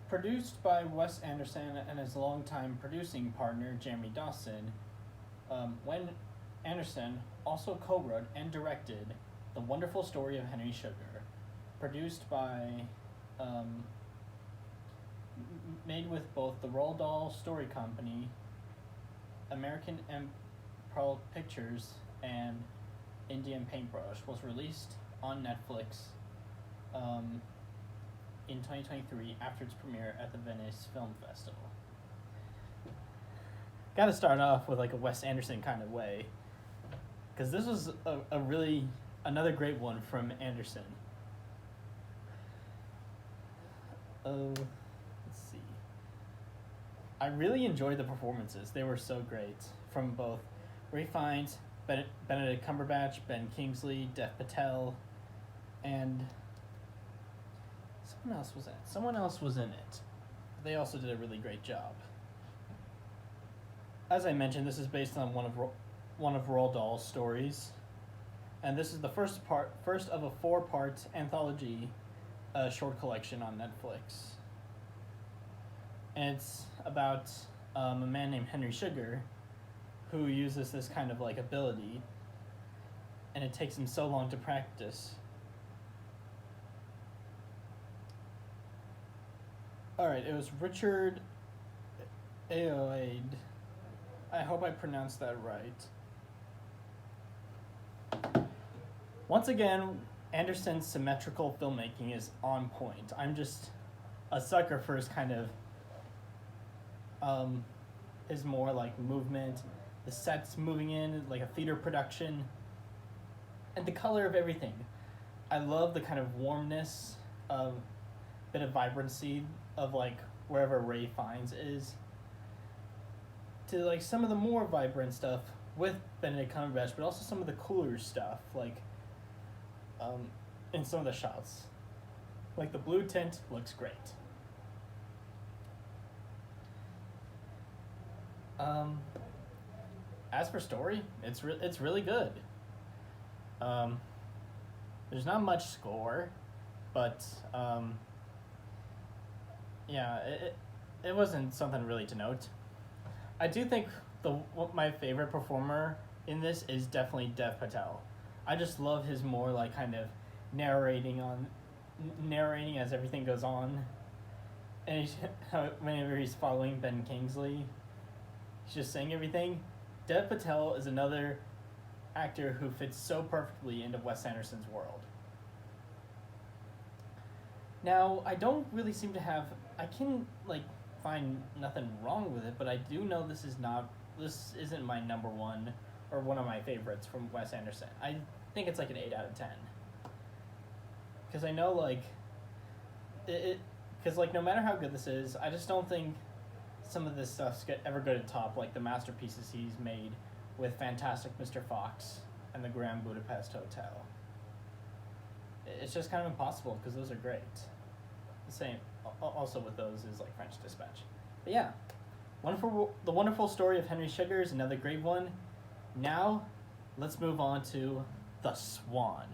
Produced by Wes Anderson and his longtime producing partner Jeremy Dawson, when Anderson also co-wrote and directed The Wonderful Story of Henry Sugar, produced by, made with both the Roald Dahl Story Company, American Pearl Pictures, and Indian Paintbrush, was released on Netflix in 2023 after its premiere at the Venice Film Festival. Gotta start off with like a Wes Anderson kind of way, because this was a really another great one from Anderson. Let's see. I really enjoyed the performances. They were so great from both Ralph Fiennes, Benedict Cumberbatch, Ben Kingsley, Dev Patel, and someone else was in it. They also did a really great job. As I mentioned, this is based on one of Roald Dahl's stories, and this is the first of a 4-part anthology short collection on Netflix. And it's about a man named Henry Sugar who uses this kind of like ability, and it takes him so long to practice. Alright, it was Richard Ayoade. I hope I pronounced that right. Once again, Anderson's symmetrical filmmaking is on point. I'm just a sucker for his kind of his more like movement, the sets moving in like a theater production, and the color of everything. I love the kind of warmness, bit of vibrancy of like wherever Ralph Fiennes is, to like some of the more vibrant stuff with Benedict Cumberbatch, but also some of the cooler stuff like in some of the shots. Like the blue tint looks great. As for story, it's really good. There's not much score, but yeah, it wasn't something really to note. I do think my favorite performer in this is definitely Dev Patel. I just love his more like kind of narrating as everything goes on, and whenever he's following Ben Kingsley, he's just saying everything. Dev Patel is another actor who fits so perfectly into Wes Anderson's world. Now, I don't really seem to have, I can like find nothing wrong with it, but I do know this isn't my number one or one of my favorites from Wes Anderson. I think it's like an 8 out of 10. Because I know like because like no matter how good this is, I just don't think some of this stuff's ever go to top like the masterpieces he's made with Fantastic Mr. Fox and the Grand Budapest Hotel. It's just kind of impossible because those are great. The same also with those is like French Dispatch. But yeah, The Wonderful Story of Henry Sugar is another great one. Now, let's move on to The Swan.